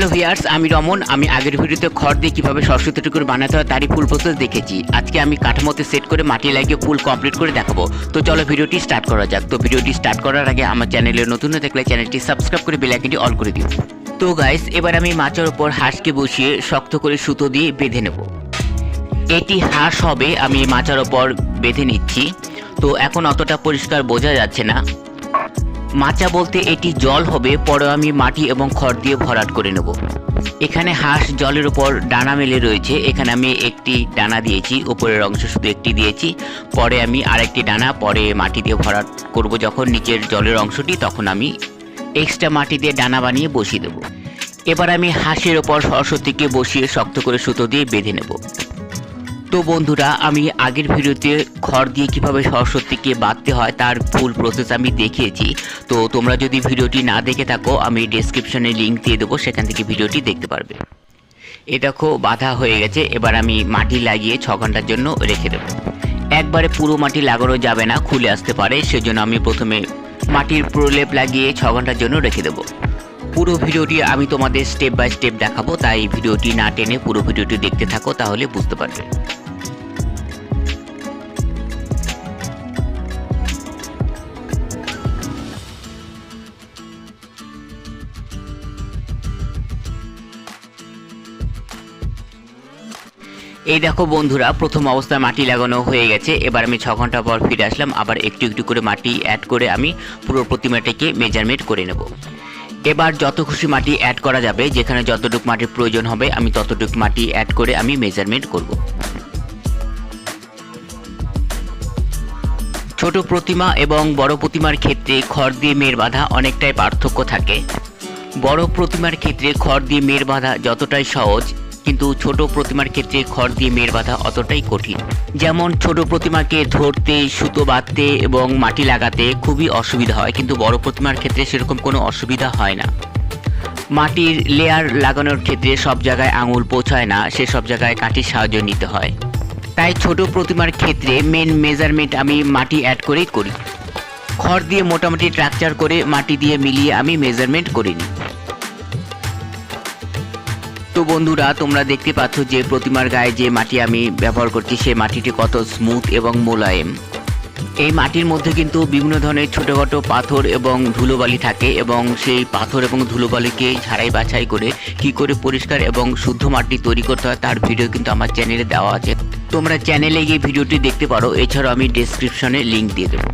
Hello viewers, আমি রমন। আমি আগের ভিডিওতে খড় দিয়ে কীভাবে সরস্বতী ঠাকুর বানাতে হয় তারই ফুল প্রসেস দেখেছি। আজকে আমি কাঠামোতে সেট করে মাটি লাগিয়ে ফুল কমপ্লিট করে দেখাবো। তো চলো ভিডিওটি স্টার্ট করা যাক। তো ভিডিওটি স্টার্ট করার আগে আমার চ্যানেলে নতুন হয়ে থাকলে চ্যানেলটি সাবস্ক্রাইব করে বেল আইকনটি অন করে দিও। তো গাইস, এবার আমি মাচার উপর হাঁসকে বসিয়ে শক্ত করে সুতো দিয়ে বেঁধে নেব। এটি হাঁস হবে, আমি মাচার ওপর বেঁধে নিচ্ছি। তো এখন অতটা পরিষ্কার বোঝা যাচ্ছে না। মাচা বলতে এটি জল হবে, পরে আমি মাটি এবং খড় দিয়ে ভরাট করে নেব। এখানে হাঁস জলের উপর ডানা মেলে রয়েছে। এখানে আমি একটি ডানা দিয়েছি, উপরের অংশ শুধু একটি দিয়েছি। পরে আমি আরেকটি ডানা পরে মাটি দিয়ে ভরাট করব। যখন নিচের জলের অংশটি, তখন আমি এক্সট্রা মাটি দিয়ে ডানা বানিয়ে বসিয়ে দেব। এবার আমি হাঁসের ওপর সরস্বতীকে বসিয়ে শক্ত করে সুতো দিয়ে বেঁধে নেব। তো বন্ধুরা, আমি আগের ভিডিওতে খড় দিয়ে কীভাবে সরস্বতীকে বাঁধতে হয় তার ফুল প্রসেস আমি দেখিয়েছি। তো তোমরা যদি ভিডিওটি না দেখে থাকো, আমি ডেসক্রিপশনে লিঙ্ক দিয়ে দেবো, সেখান থেকে ভিডিওটি দেখতে পারবে। এ দেখো বাঁধা হয়ে গেছে। এবার আমি মাটি লাগিয়ে 6 ঘন্টার জন্য রেখে দেবো। একবারে পুরো মাটি লাগানো যাবে না, খুলে আসতে পারে। সেজন্য আমি প্রথমে মাটির প্রলেপ লাগিয়ে 6 ঘন্টার জন্য রেখে দেবো। পুরো ভিডিওটি আমি তোমাদের স্টেপ বাই স্টেপ দেখাবো, তাই ভিডিওটি না টেনে পুরো ভিডিওটি দেখতে থাকো, তাহলে বুঝতে পারবে। এই দেখো বন্ধুরা, প্রথম অবস্থায় মাটি লাগানো হয়ে গেছে। এবার আমি 6 ঘন্টা পর ফিরে আসলাম। আবার একটু একটু করে মাটি অ্যাড করে আমি পুরো প্রতিমাটাকে মেজারমেন্ট করে নেব। এবার যত খুশি মাটি অ্যাড করা যাবে, যেখানে যতটুকু মাটির প্রয়োজন হবে আমি ততটুকু মাটি অ্যাড করে আমি মেজারমেন্ট করব। ছোট প্রতিমা এবং বড় প্রতিমার ক্ষেত্রে খড় দিয়ে মেয়ের বাঁধা অনেকটাই পার্থক্য থাকে। বড় প্রতিমার ক্ষেত্রে খড় দিয়ে মেয়ের বাঁধা যতটাই সহজ, কিন্তু ছোট প্রতিমার ক্ষেত্রে খড় দিয়ে মেয়ের বাঁধা অতটাই কঠিন। যেমন ছোট প্রতিমাকে ধরতে, সুতো বাঁধতে এবং মাটি লাগাতে খুবই অসুবিধা হয়, কিন্তু বড় প্রতিমার ক্ষেত্রে সেরকম কোনো অসুবিধা হয় না। মাটির লেয়ার লাগানোর ক্ষেত্রে সব জায়গায় আঙুল পৌঁছায় না, সেসব জায়গায় কাঠির সাহায্য নিতে হয়। তাই ছোট প্রতিমার ক্ষেত্রে মেন মেজারমেন্ট আমি মাটি অ্যাড করেই করি। খড় দিয়ে মোটামুটি স্ট্রাকচার করে মাটি দিয়ে মিলিয়ে আমি মেজারমেন্ট করে নিই। তো বন্ধুরা, তোমরা দেখতে পাচ্ছ যে প্রতিমার গায়ে যে মাটি আমি ব্যবহার করছি, সেই মাটিটি কত স্মুথ এবং মোলায়েম। এই মাটির মধ্যে কিন্তু বিভিন্ন ধরনের ছোটোখাটো পাথর এবং ধুলোবালি থাকে, এবং সেই পাথর এবং ধুলোবালিকে ঝাড়াই বাছাই করে কি করে পরিষ্কার এবং শুদ্ধ মাটি তৈরি করতে হয় তার ভিডিও কিন্তু আমার চ্যানেলে দেওয়া আছে। তোমরা চ্যানেলে গিয়ে ভিডিওটি দেখতে পারো। এছাড়াও আমি ডেসক্রিপশনে লিঙ্ক দিয়ে দেবো।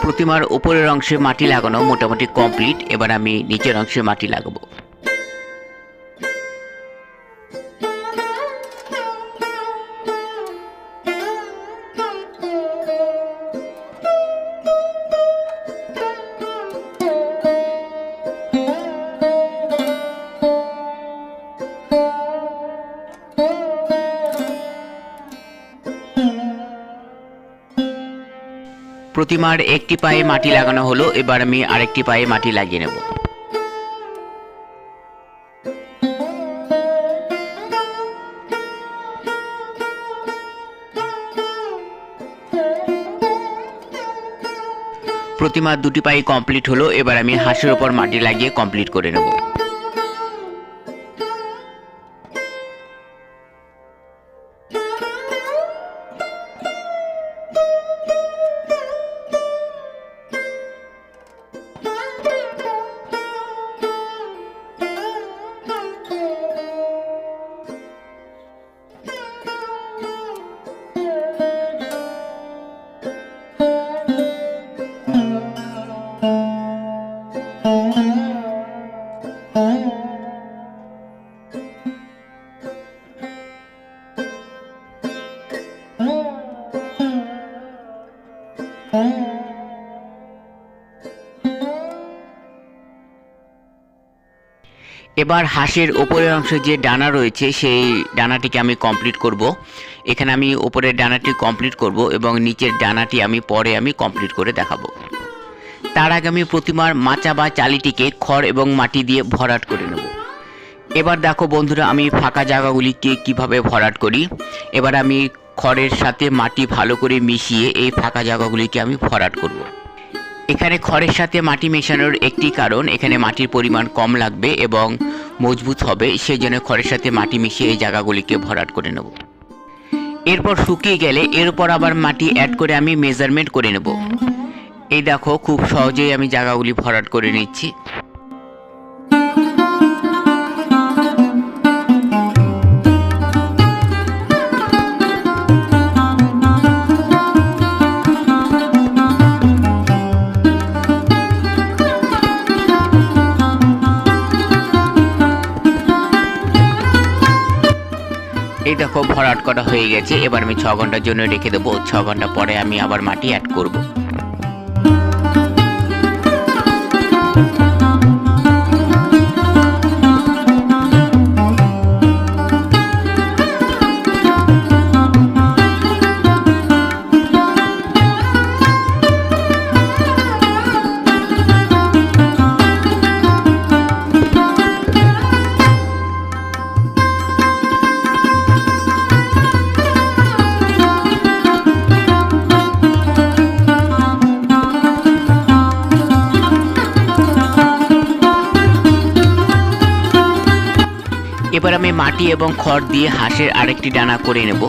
প্রতিমার উপরের অংশে মাটি লাগানো মোটামুটি কমপ্লিট। এবার আমি নিচের অংশে মাটি লাগাবো। প্রতিমার একটি পায়ে মাটি লাগানো হলো। এবার আমি আরেকটি পায়ে মাটি লাগিয়ে নেব। প্রতিমার দুটি পাই কমপ্লিট হলো। এবার আমি হাঁসের উপর মাটি লাগিয়ে কমপ্লিট করে নেব। এবার হাঁসের ওপরের অংশে যে ডানা রয়েছে সেই ডানাটিকে আমি কমপ্লিট করব। এখানে আমি ওপরের ডানাটি কমপ্লিট করব এবং নিচের ডানাটি আমি পরে কমপ্লিট করে দেখাবো। তার আগে আমি প্রতিমার মাচা বা চালিটিকে খড় এবং মাটি দিয়ে ভরাট করে নেব। এবার দেখো বন্ধুরা, আমি ফাঁকা জায়গাগুলিকে কিভাবে ভরাট করি। এবার আমি খড়ের সাথে মাটি ভালো করে মিশিয়ে এই ফাঁকা জায়গাগুলিকে আমি ভরাট করব। এখানে খড়ের সাথে মাটি মেশানোর একটি কারণ, এখানে মাটির পরিমাণ কম লাগবে এবং মজবুত হবে, সেই জন্য খড়ের সাথে মাটি মিশিয়ে এই জায়গাগুলিকে ভরাট করে নেব। এরপর শুকিয়ে গেলে এর উপর আবার মাটি অ্যাড করে আমি মেজারমেন্ট করে নেব। এই দেখো, খুব সহজেই আমি জায়গাগুলি ভরাট করে নিচ্ছি। এই দেখো, ভরাট করা হয়ে গেছে। এবার আমি 6 ঘন্টার জন্য রেখে দেবো। 6 ঘন্টা পরে আমি আবার মাটি অ্যাড করব। এবার আমি মাটি এবং খড় দিয়ে হাঁসের আরেকটি ডানা করে নেব।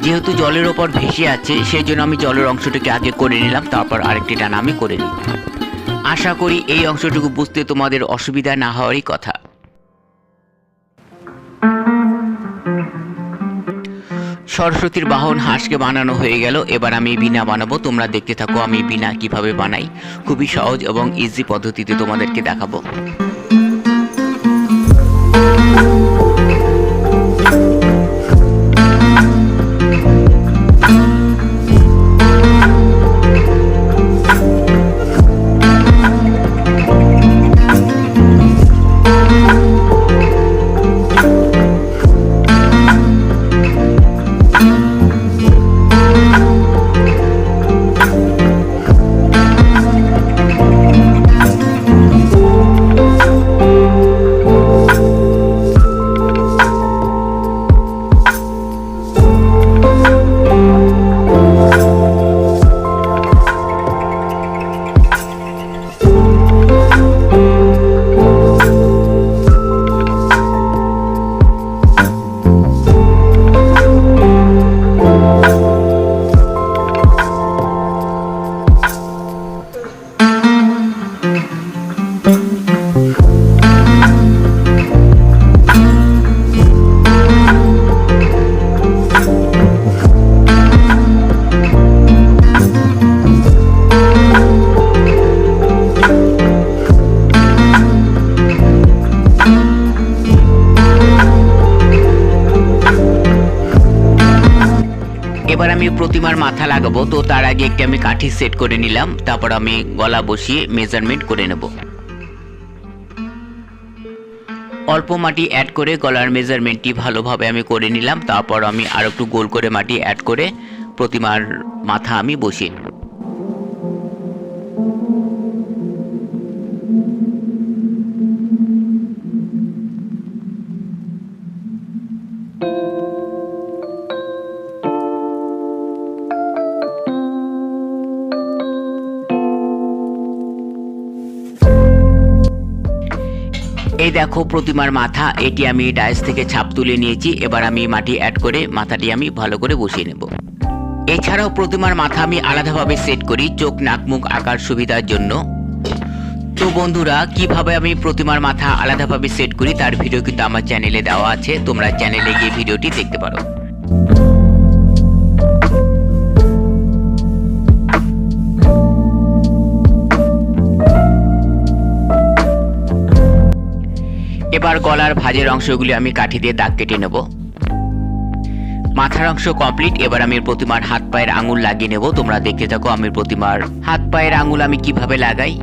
যেহেতু জলের ওপর ভেসে আছে সেই জন্য আমি জলের অংশটাকে আগে করে নিলাম, তারপর আরেকটি ডানা আমি করে নিই। আশা করি এই অংশটুকু বুঝতে তোমাদের অসুবিধা না হওয়ারই কথা। সরস্বতীর বাহন হাঁসকে বানানো হয়ে গেল। এবার আমি বীণা বানাবো। তোমরা দেখতে থাকো আমি বীণা কিভাবে বানাই। খুবই সহজ এবং ইজি পদ্ধতিতে তোমাদেরকে দেখাবো। এবার আমি প্রতিমার মাথা লাগাবো। তো তার আগে একটি আমি কাঠি সেট করে নিলাম, তারপর আমি গলা বসিয়ে মেজারমেন্ট করে নেব। অল্প মাটি অ্যাড করে গলার মেজারমেন্টটি ভালোভাবে আমি করে নিলাম। তারপর আমি আর একটু গোল করে মাটি অ্যাড করে প্রতিমার মাথা আমি বসিয়ে নেব। এই দেখো প্রতিমার মাথা, এটি আমি ডাইস থেকে ছাপ তুলে নিয়েছি। এবার আমি মাটি অ্যাড করে মাথাটি আমি ভালো করে বসিয়ে নেব। এছাড়াও প্রতিমার মাথা আমি আলাদাভাবে সেট করি চোখ নাক মুখ আঁকার সুবিধার জন্য। তো বন্ধুরা, কিভাবে আমি প্রতিমার মাথা আলাদাভাবে সেট করি তার ভিডিও কিন্তু আমার চ্যানেলে দেওয়া আছে, তোমরা চ্যানেলে গিয়ে ভিডিওটি দেখতে পারো। এবার গলার ভাঁজের অংশগুলি আমি কাঠি দিয়ে দাগ কেটে নেব। মাথার অংশ কমপ্লিট। এবার আমি প্রতিমার হাত পায়ের আঙুল লাগিয়ে নেব। তোমরা দেখতে থাকো আমি প্রতিমার হাত পায়ের আঙুল আমি কিভাবে লাগাই।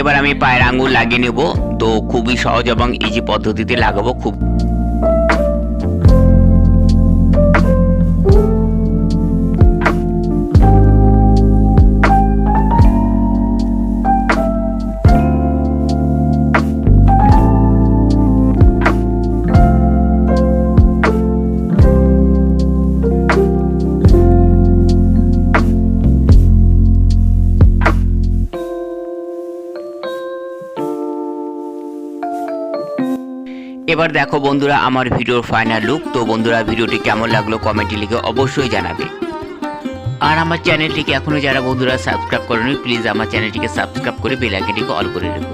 এবার আমি পায়ের আঙুল লাগিয়ে নেব। তো খুবই সহজ এবং ইজি পদ্ধতিতে লাগাবো। এবার দেখো বন্ধুরা আমার ভিডিওর ফাইনাল লুক। তো বন্ধুরা ভিডিওটি কেমন লাগলো কমেন্টে লিখে অবশ্যই জানাবে। আর আমার চ্যানেলটিকে এখনো যারা বন্ধুরা সাবস্ক্রাইব করেনি প্লিজ আমার চ্যানেলটিকে সাবস্ক্রাইব করে বেল আইকনটিকে অল করে রাখো।